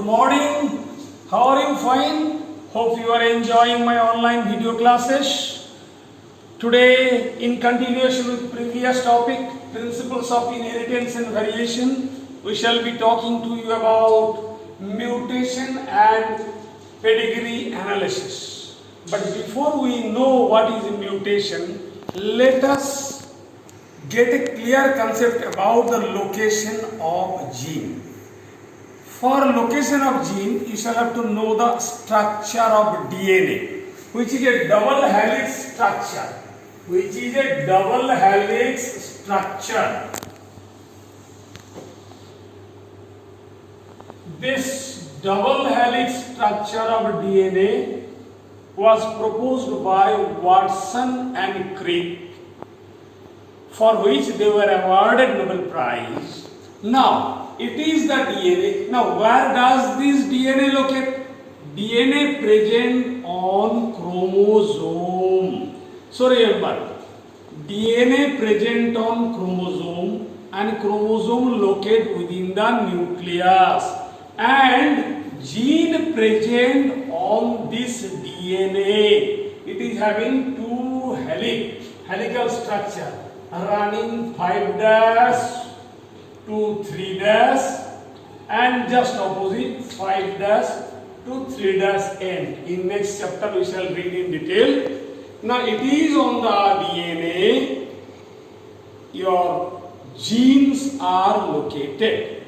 morning. How are you? Fine. Hope you are enjoying my online video classes. Today, in continuation with previous topic, principles of inheritance and variation, we shall be talking to you about mutation and pedigree analysis. But before we know what is a mutation, let us get a clear concept about the location of gene. For location of gene, you shall have to know the structure of DNA, which is a double helix structure. This double helix structure of DNA was proposed by Watson and Crick, for which they were awarded Nobel Prize. Now, it is the DNA. Now, where does this DNA locate? DNA present on chromosome. So remember, DNA present on chromosome and chromosome locate within the nucleus, and gene present on this DNA. It is having two helical structure running 5' to 3' and just opposite 5' to 3' end. In next chapter we shall read in detail. Now it is on the DNA your genes are located.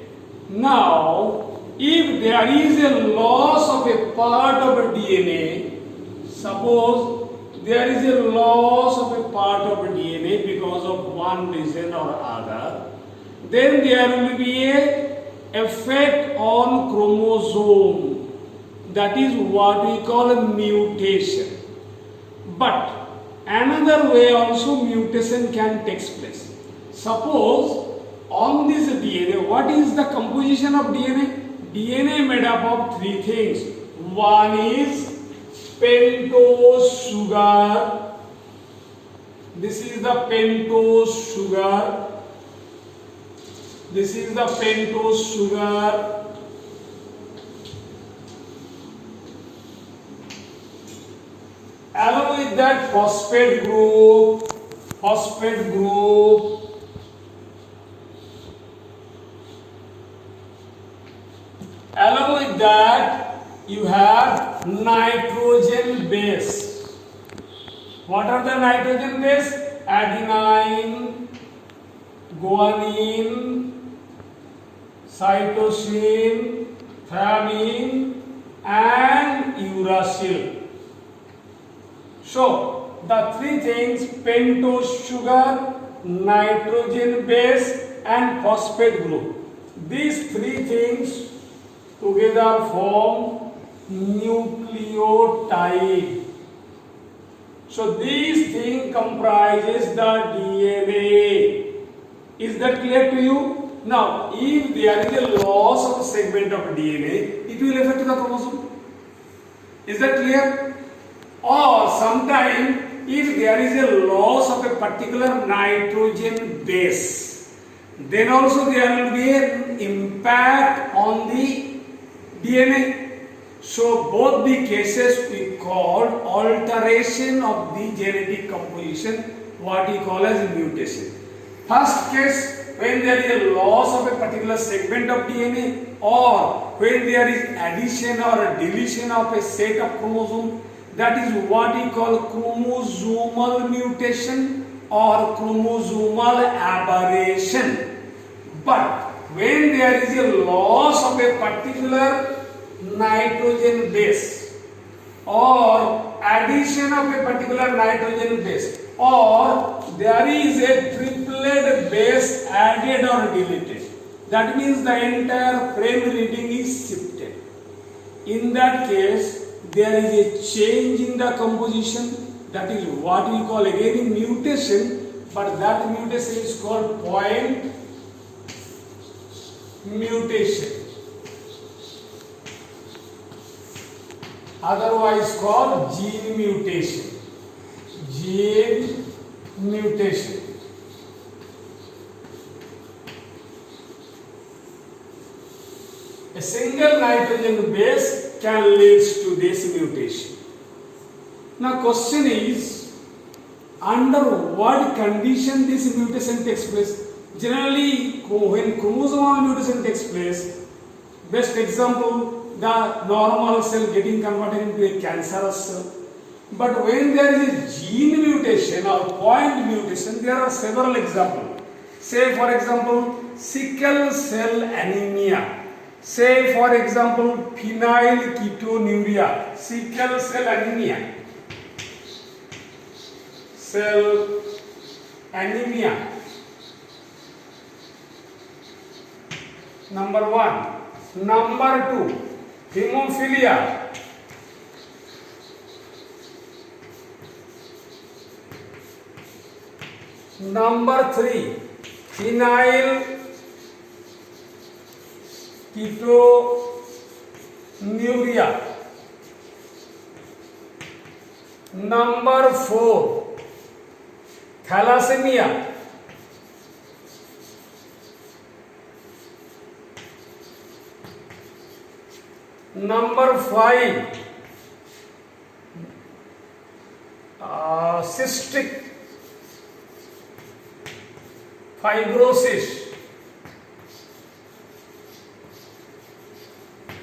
Now if there is a loss of a part of a DNA, suppose there is a loss of a part of a DNA because of one reason or other, then there will be a effect on chromosome. That is what we call a mutation. But another way also mutation can take place. Suppose on this DNA, what is the composition of DNA? DNA made up of three things. One is pentose sugar. This is the pentose sugar. This is the pentose sugar. Along with that phosphate group. Along with that you have nitrogen base. What are the nitrogen base? Adenine, guanine, cytosine, thymine and uracil. So the three things, pentose sugar, nitrogen base and phosphate group, these three things together form nucleotide. So these things comprises the DNA. Is that clear to you? Now, if there is a loss of a segment of DNA, it will affect the chromosome. Is that clear? Or sometime, if there is a loss of a particular nitrogen base, then also there will be an impact on the DNA. So both the cases we call alteration of the genetic composition, what we call as mutation. First case, when there is a loss of a particular segment of DNA, or when there is addition or a deletion of a set of chromosomes, that is what we call chromosomal mutation or chromosomal aberration. But when there is a loss of a particular nitrogen base or addition of a particular nitrogen base, or there is a triplet base added or deleted, that means the entire frame reading is shifted. In that case, there is a change in the composition. That is what we call again mutation, but that mutation is called point mutation, otherwise called gene mutation. A single nitrogen base can lead to this mutation. Now question is, under what condition this mutation takes place? Generally, when chromosomal mutation takes place, best example, the normal cell getting converted into a cancerous cell. But when there is a gene mutation or point mutation, there are several examples. Say for example, sickle cell anemia. Say for example, phenylketonuria. Sickle cell anemia. Cell anemia. Number 1. Number 2, hemophilia. Number 3, phenylketonuria. Number 4, thalassemia. Number 5, cystic fibrosis.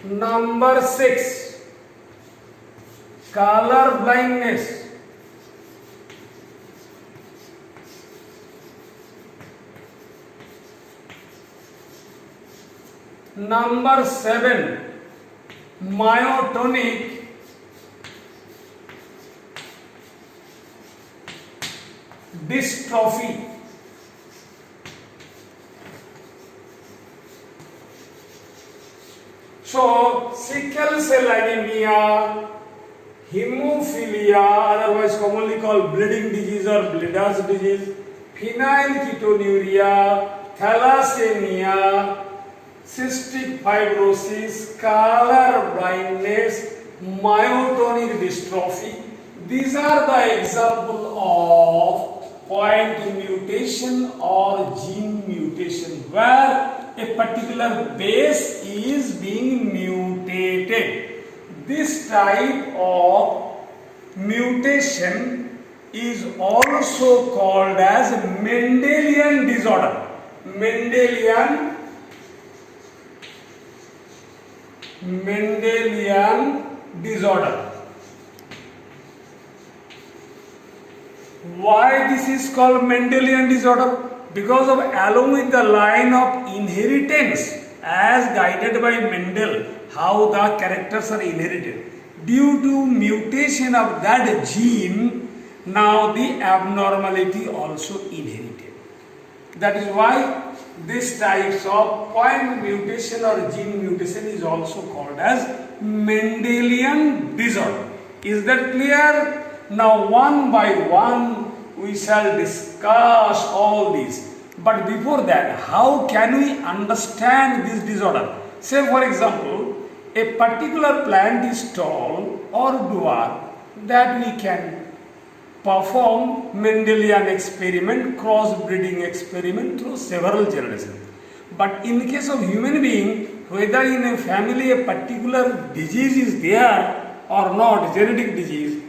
Number 6, color blindness. Number 7, myotonic dystrophy. So, sickle cell anemia, hemophilia, otherwise commonly called bleeding disease or Bleddar's disease, phenylketonuria, thalassemia, cystic fibrosis, color blindness, myotonic dystrophy. These are the example of point mutation or gene mutation where a particular base is being mutated. This type of mutation is also called as Mendelian disorder. Mendelian disorder. Why this is called Mendelian disorder? Because of along with the line of inheritance as guided by Mendel, how the characters are inherited. Due to mutation of that gene, now the abnormality also inherited. That is why this types of point mutation or gene mutation is also called as Mendelian disorder. Is that clear? Now one by one we shall discuss all these. But before that, how can we understand this disorder? Say for example, a particular plant is tall or dwarf, that we can perform Mendelian experiment, crossbreeding experiment through several generations. But in the case of human being, whether in a family a particular disease is there or not, genetic disease,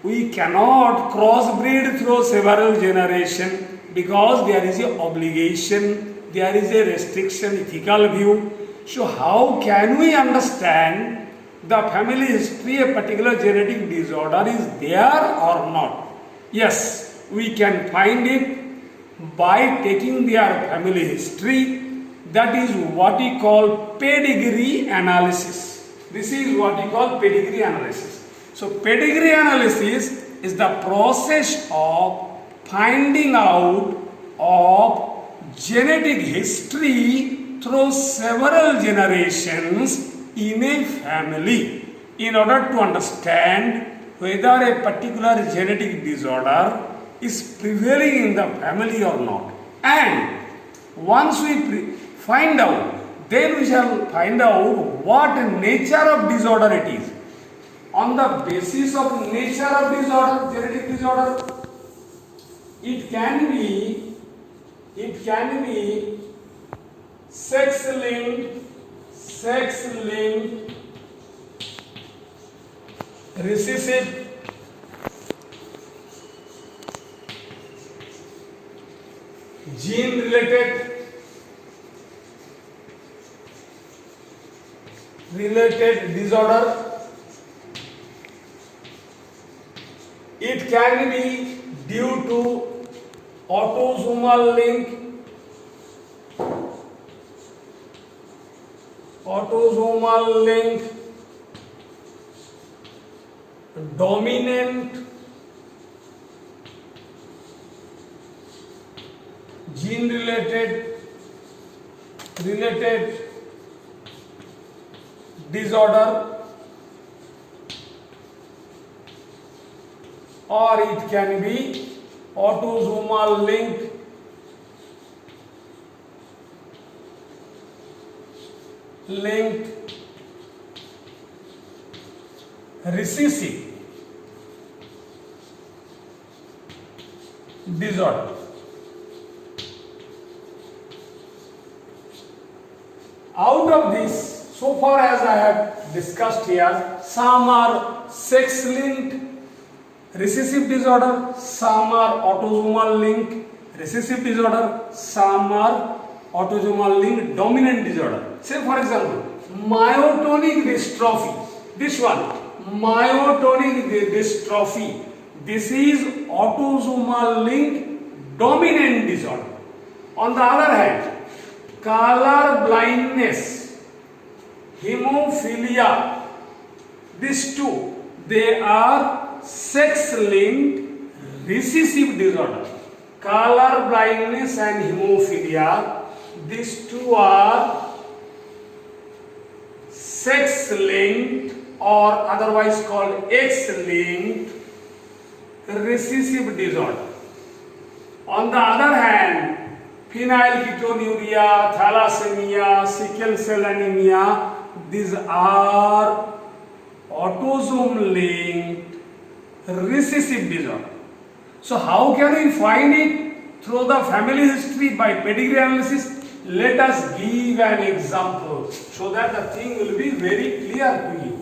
we cannot crossbreed through several generations because there is an obligation, there is a restriction, ethical view. So how can we understand the family history, a particular genetic disorder is there or not? Yes, we can find it by taking their family history. That is what we call pedigree analysis. This is what we call pedigree analysis. So pedigree analysis is the process of finding out of genetic history through several generations in a family in order to understand whether a particular genetic disorder is prevailing in the family or not. And once we find out, then we shall find out what nature of disorder it is. On the basis of nature of disorder, genetic disorder, it can be sex-linked sex-linked recessive gene related disorder. It can be due to autosomal link, dominant gene related disorder, or it can be autosomal link recessive disorder. Out of this, so far as I have discussed here, some are sex-linked recessive disorder, some are autosomal link recessive disorder, some are autosomal link dominant disorder. Say for example, myotonic dystrophy. This one, myotonic dystrophy. This is autosomal link dominant disorder. On the other hand, color blindness, hemophilia, these two, they are sex-linked recessive disorder. Color blindness and hemophilia, these two are sex-linked or otherwise called X-linked recessive disorder. On the other hand, phenylketonuria, thalassemia, sickle cell anemia, these are autosome linked recessive disorder. So how can we find it? Through the family history by pedigree analysis. Let us give an example so that the thing will be very clear to you.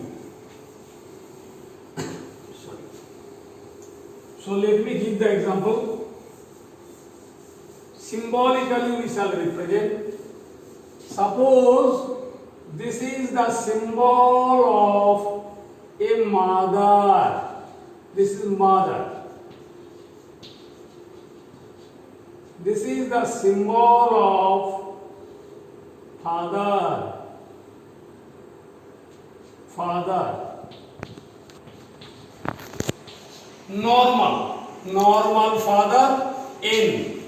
So let me give the example. Symbolically we shall represent. Suppose this is the symbol of a mother. This is mother. This is the symbol of father. Normal father, N.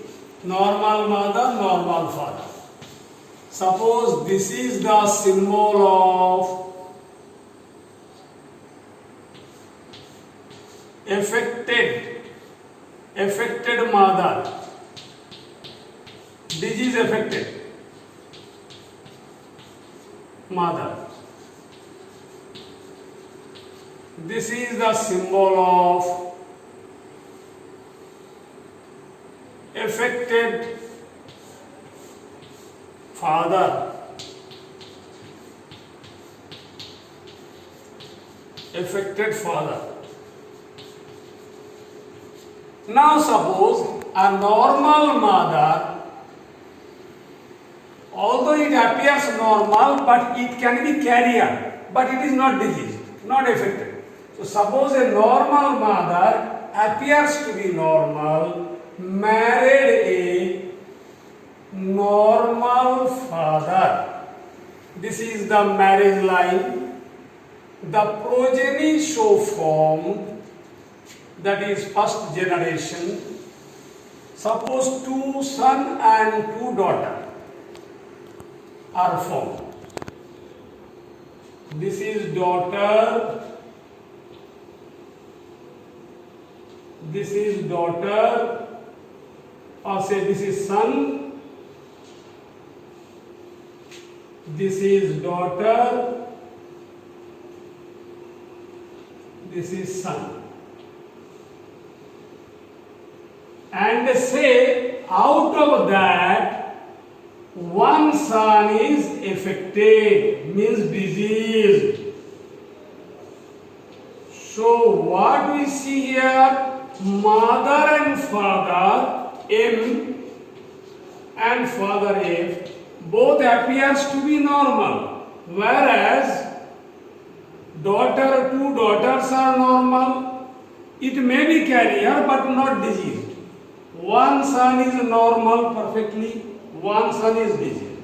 Normal mother, normal father. Suppose this is the symbol of affected mother. Disease affected mother. This is the symbol of affected father. Affected father. Now suppose a normal mother, although it appears normal, but it can be carrier, but it is not diseased, not affected. So suppose a normal mother appears to be normal, married a normal father. This is the marriage line. The progeny so formed, that is first generation. Suppose 2 sons and 2 daughters are formed. This is daughter. This is daughter, or say this is son. This is daughter. This is son. And say out of that one son is affected, means diseased. So what we see here, mother and father M and father F both appears to be normal, whereas two daughters are normal. It may be carrier but not diseased. One son is normal perfectly, one son is diseased.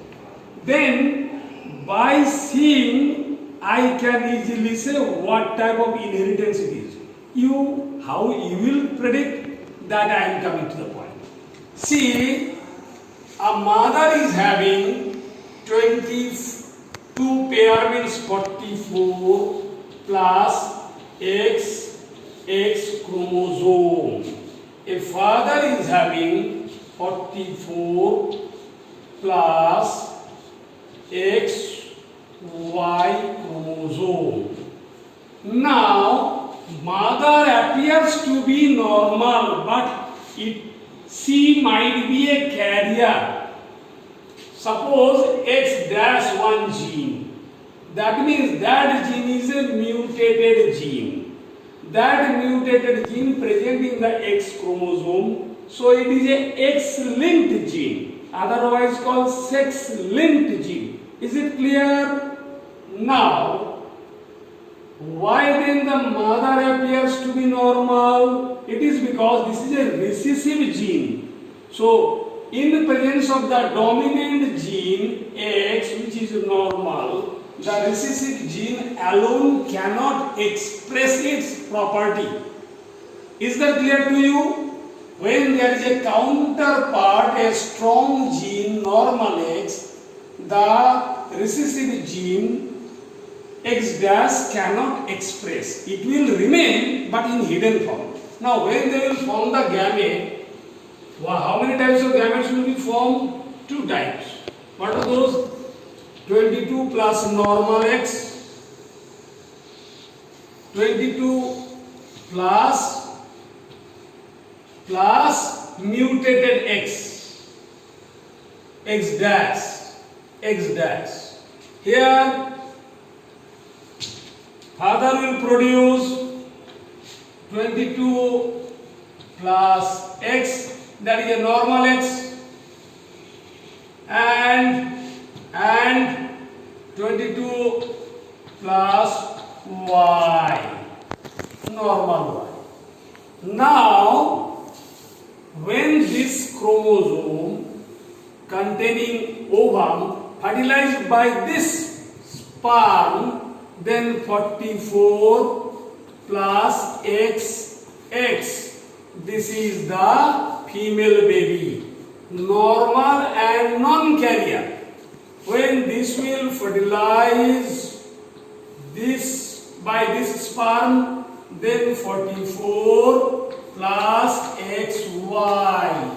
Then by seeing, I can easily say what type of inheritance it is. How you will predict that I am coming to the point. See, a mother is having 22 pair means 44 plus X chromosome. A father is having 44 plus XY chromosome. Now, mother appears to be normal, but she might be a carrier. Suppose X-1 gene. That means that gene is a mutated gene. That mutated gene present in the X chromosome, so it is a X-linked gene, otherwise called sex-linked gene. Is it clear? Now, why then the mother appears to be normal? It is because this is a recessive gene. So, in the presence of the dominant gene X, which is normal, the recessive gene alone cannot express its property. Is that clear to you? When there is a counterpart, a strong gene, normal X, the recessive gene X dash cannot express. It will remain but in hidden form. Now when they will form the gamete, how many types of gametes will be formed? 2 types. What are those? 22 plus normal X, 22 plus mutated X, X dash. Here, father will produce 22 plus X, that is a normal X, and 22 plus Y, normal Y. Now, when this chromosome containing ovum fertilized by this sperm, then 44 plus XX, this is the female baby, normal and non-carrier. When this will fertilize this by this sperm, then 44 plus XY,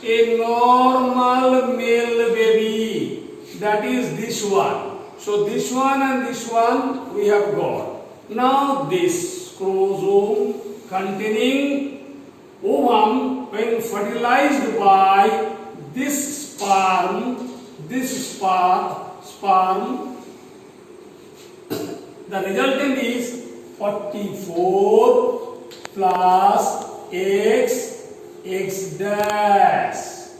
a normal male baby, that is this one. So this one and this one we have got. Now this chromosome containing ovum, when fertilized by this sperm, the resultant is 44 plus X dash,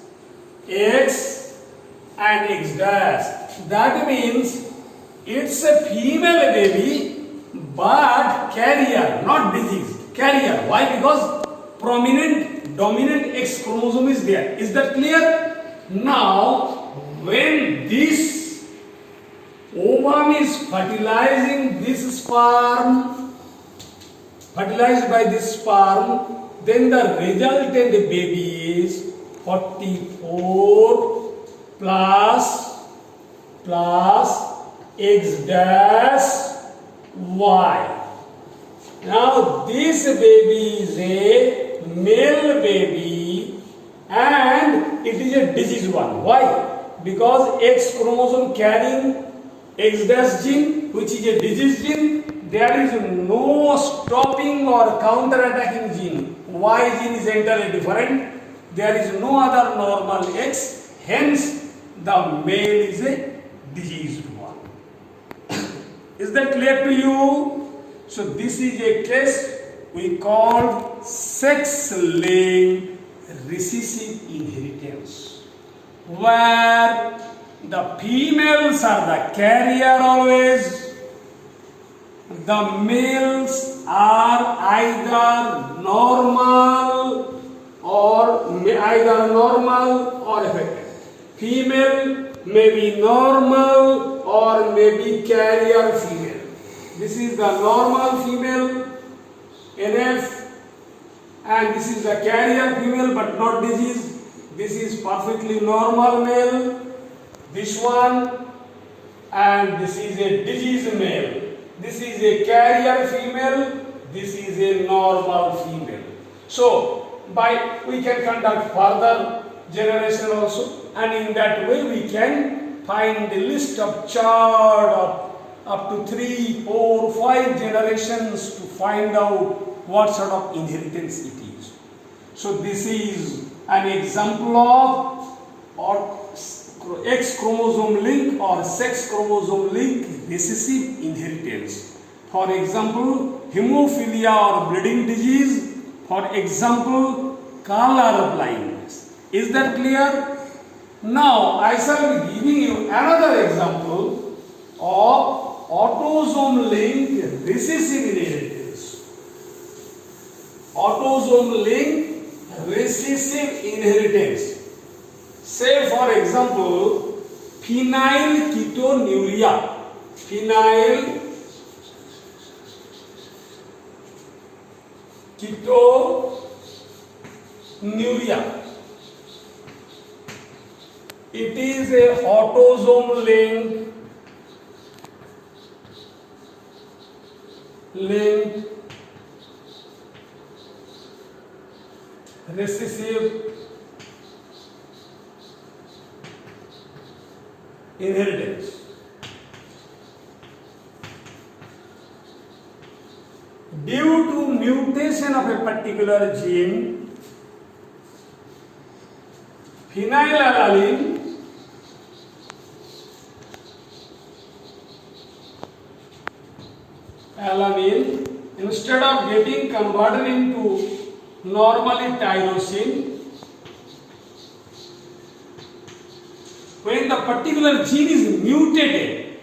X and X dash. That means it's a female baby but carrier, not diseased. Carrier. Why? Because dominant X chromosome is there. Is that clear? Now, when this ovum is fertilizing this sperm, fertilized by this sperm, then the resultant baby is 44 plus X dash Y. Now this baby is a male baby and it is a diseased one. Why? Because X chromosome carrying X dash gene, which is a diseased gene, there is no stopping or counter-attacking gene. Y gene is entirely different. There is no other normal X. Hence, the male is a diseased one. Is that clear to you? So this is a case we call sex-linked recessive inheritance, where the females are the carrier always, the males are either normal or affected. Female may be normal or may be carrier female. This is the normal female NF, and this is the carrier female but not disease. This is perfectly normal male, this one, and this is a diseased male. This is a carrier female, this is a normal female. So we can conduct further generation also, and in that way we can find the list of chart of up to 3, 4, 5 generations to find out what sort of inheritance it is. So this is an example of X chromosome link or sex chromosome link recessive inheritance. For example, hemophilia or bleeding disease. For example, color blindness. Is that clear? Now I shall be giving you another example of autosome link recessive inheritance. Autosome link recessive inheritance. Say for example, phenylketonuria. Phenylketonuria. It is a autosome link recessive inheritance. Due to mutation of a particular gene, phenylalanine instead of getting converted into normally tyrosine, when the particular gene is mutated,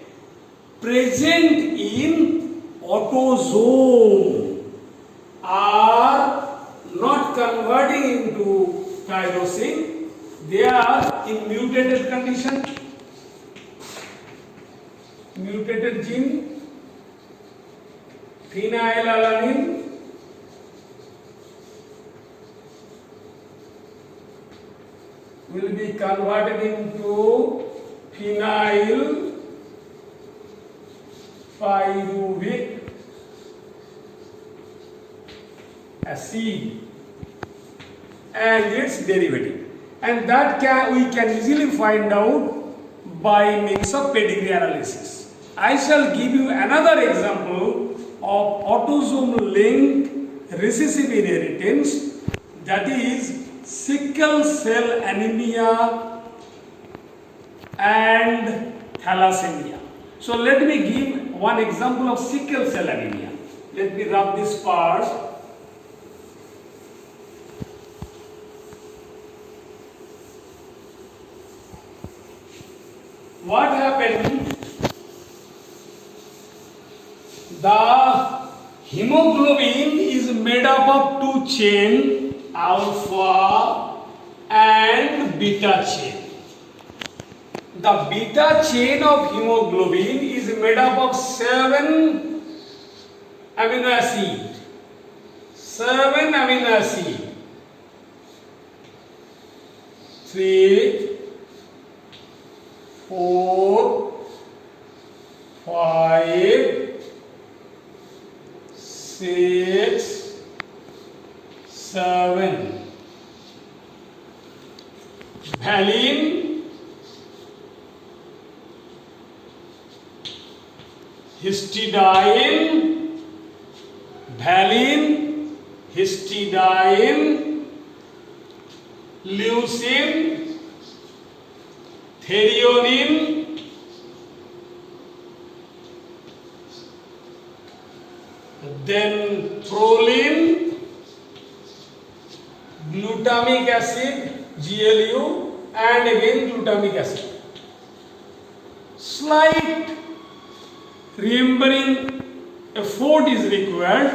present in autosome are not converting into tyrosine, they are in mutated condition, mutated gene, phenylalanine will be converted into phenyl pyruvic acid and its derivative, and that we can easily find out by means of pedigree analysis. I shall give you another example of autosome linked recessive inheritance, that is sickle cell anemia and thalassemia. So let me give one example of sickle cell anemia. Let me rub this part. What happened? The hemoglobin is made up of two chains, alpha and beta chain. The beta chain of hemoglobin is made up of 7 amino acids. 7 amino acids. 3, 4, 5, 6, 7. Valine, histidine, leucine, threonine, then proline, glutamic acid, GLU, and again glutamic acid. Slight remembering effort is required.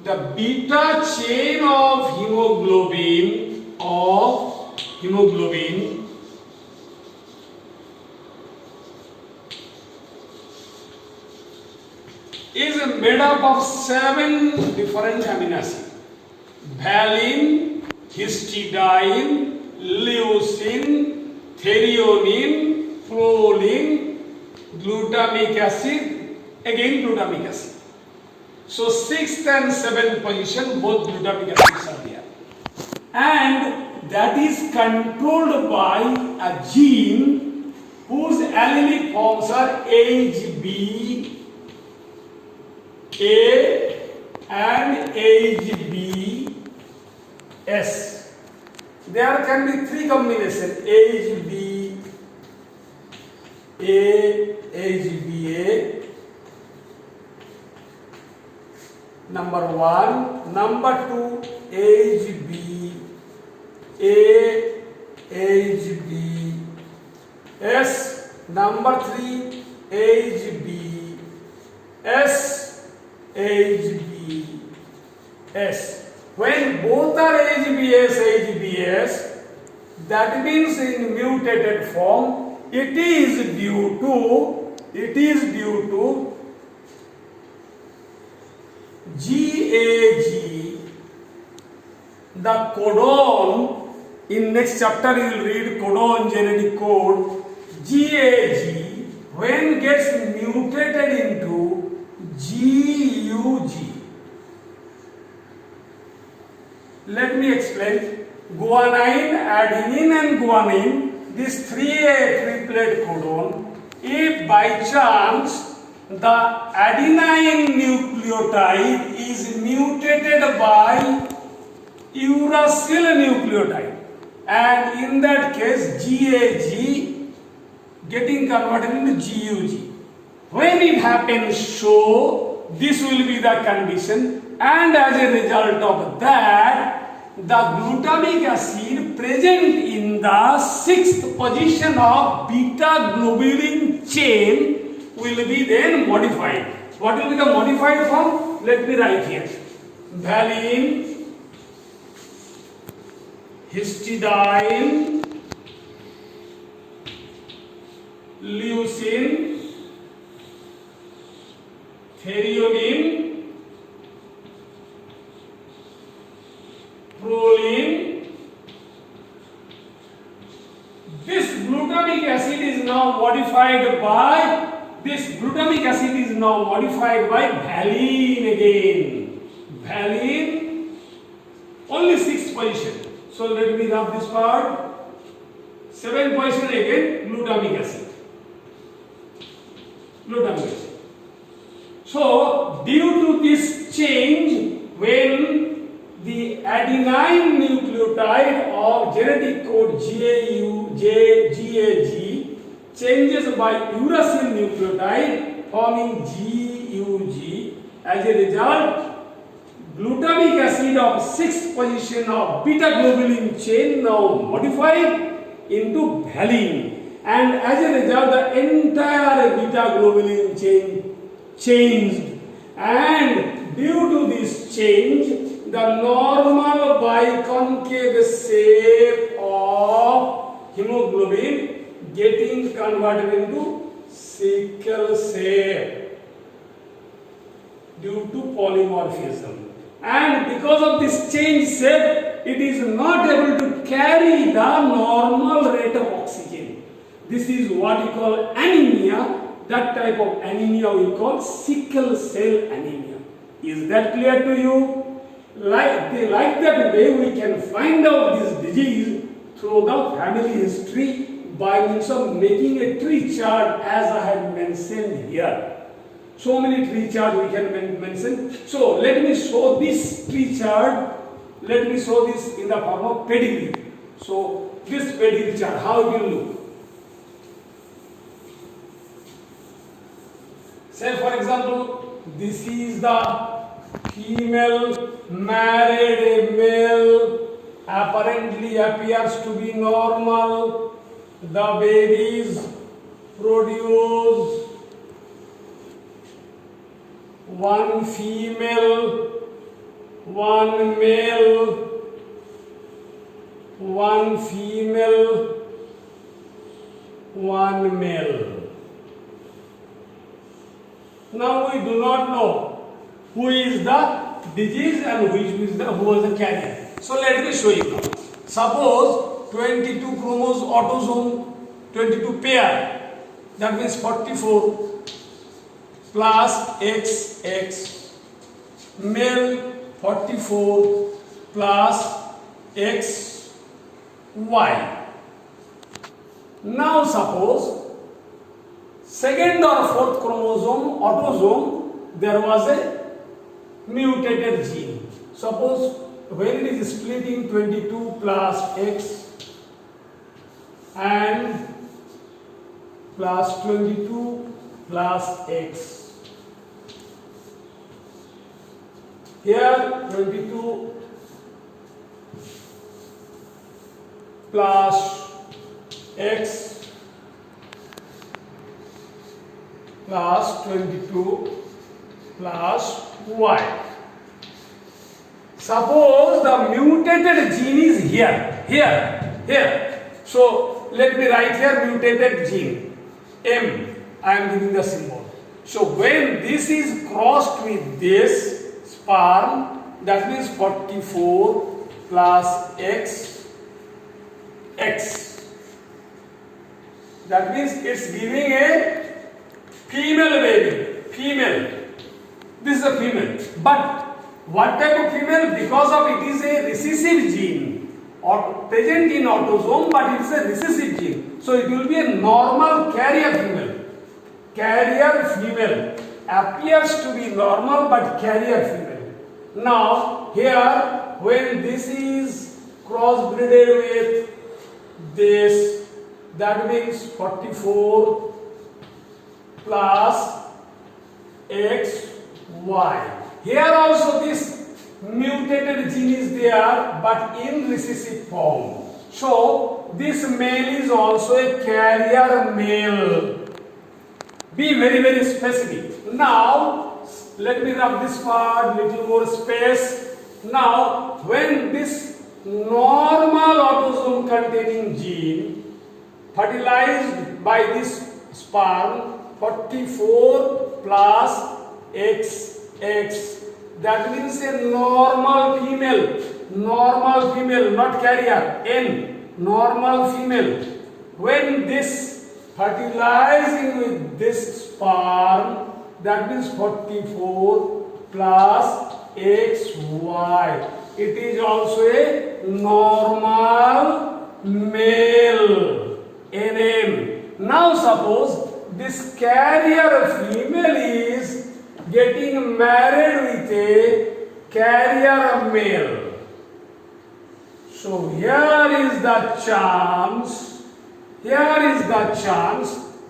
The beta chain of hemoglobin is made up of 7 different amino acids: valine, histidine, leucine, threonine, proline, glutamic acid, again glutamic acid. So 6th and 7th position, both glutamic acids are there, and that is controlled by a gene whose allelic forms are HB A and HB S. There can be 3 combinations: HB A, HBA. Number 1, number 2, HB A, HB S. Number 3, HB S, HB S. When both are HBS, HBS, that means in mutated form, it is due to GAG, the codon. In next chapter you will read codon genetic code. GAG, when gets mutated into GUG. Let me explain. Guanine, adenine and guanine, this 3A triplet codon, if by chance the adenine nucleotide is mutated by uracil nucleotide, and in that case GAG getting converted into GUG. When it happens so, this will be the condition, and as a result of that, the glutamic acid present in the 6th position of beta globulin chain will be then modified. What will be the modified form? Let me write here. Valine, histidine, leucine, threonine, proline. This glutamic acid is now modified by valine again. Valine, only 6th position. So let me rub this part. 7th position again, glutamic acid. So due to this change, when the adenine nucleotide of genetic code GAG changes by uracil nucleotide forming GUG, as a result, glutamic acid of 6th position of beta globulin chain now modified into valine, and as a result the entire beta globulin chain changed, and due to this change the normal biconcave shape of hemoglobin getting converted into sickle shape due to polymorphism, and because of this change shape, it is not able to carry the normal rate of oxygen. This is what we call anemia. That type of anemia we call sickle cell anemia. Is that clear to you? Like that way we can find out this disease through the family history by means of making a tree chart, as I have mentioned here. So many tree charts we can mention. So let me show this tree chart. Let me show this in the form of pedigree. So this pedigree chart, how it will look? Say for example, this is the female married, a male apparently appears to be normal. The babies produce one female, one male, one female, one male. Now we do not know who is the disease and who was the carrier. So let me show you now. Suppose 22 chromosome autosome, 22 pair, that means 44 plus XX, male 44 plus XY. Now suppose second or fourth chromosome autosome there was a mutated gene. Suppose when it is splitting 22 plus X and plus 22 plus X. Here 22 plus X plus 22 plus Y. Suppose the mutated gene is here. So let me write here mutated gene M. I am giving the symbol. So when this is crossed with this sperm, that means 44 plus X. That means it's giving a female baby. Female. This is a female. But what type of female? Because of it is a recessive gene or present in autosome, but it is a recessive gene. So it will be a normal carrier female. Carrier female appears to be normal but carrier female. Now here when this is crossbreeded with this, that means 44 plus XY. Here also this mutated gene is there but in recessive form. So this male is also a carrier male. Be very specific. Now let me rub this part, little more space. Now when this normal autosome containing gene fertilized by this sperm 44 plus XX, that means a normal female, not carrier, N, normal female. When this fertilizing with this sperm, that means 44 plus XY. It is also a normal male, NM. Now suppose this carrier female is getting married with a carrier male. So here is the chance.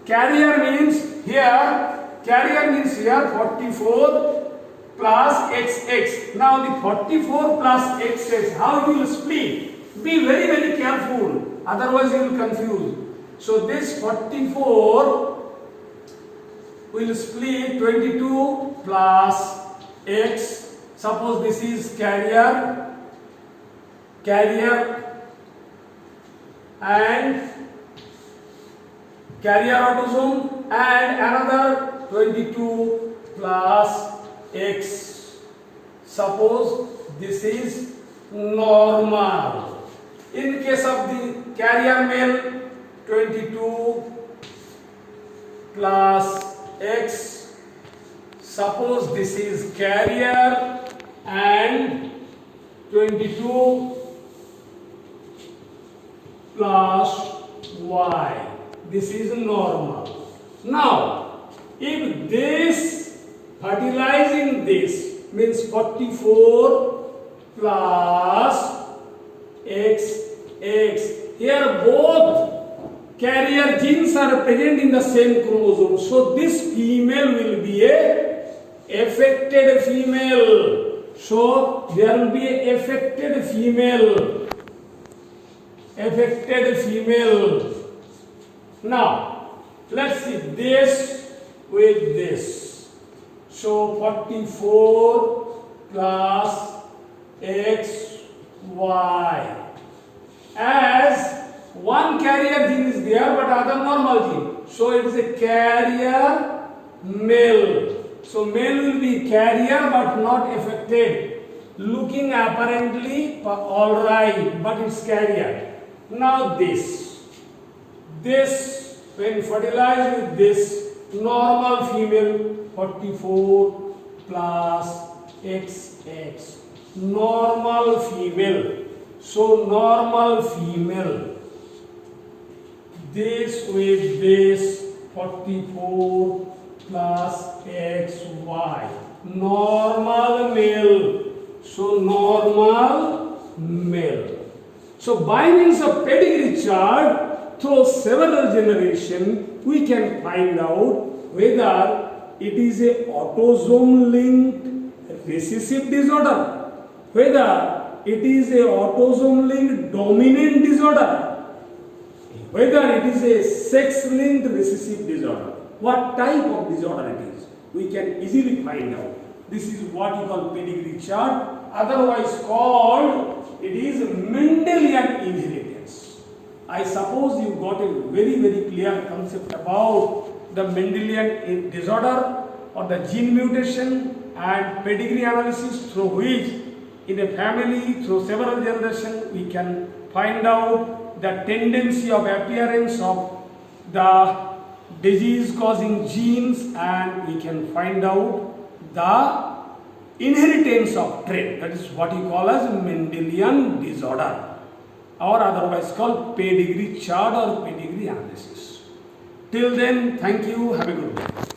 Carrier means here 44 plus XX. Now the 44 plus XX, how it will split? Be very careful, otherwise you will confuse. So this 44 will split 22 plus X. Suppose this is carrier and carrier autosome, and another 22 plus X. Suppose this is normal. In case of the carrier male, 22 plus X. Suppose this is carrier and 22 plus Y. This is normal. Now, if this fertilizing this means 44 plus XX. Here both carrier genes are present in the same chromosome. So this female will be a affected female. So there will be a affected female. Affected female. Now let's see this with this. So 44 plus X, Y. As one carrier gene is there but other normal gene. So it is a carrier male. So male will be carrier but not affected. Looking apparently alright, but it's carrier. Now this when fertilized with this normal female 44 plus XX. Normal female. So normal female. This with this 44 plus XY. Normal male. So normal male. So by means of pedigree chart through several generations we can find out whether it is a autosome linked recessive disorder, whether it is a autosome linked dominant disorder, whether it is a sex linked recessive disorder. What type of disorder it is, we can easily find out. This is what you call pedigree chart, otherwise called it is Mendelian inheritance. I suppose you got a very clear concept about the Mendelian disorder or the gene mutation and pedigree analysis through which in a family through several generations we can find out the tendency of appearance of the disease causing genes, and we can find out the inheritance of trait. That is what you call as Mendelian disorder, or otherwise called pedigree chart or pedigree analysis. Till then, thank you. Have a good day.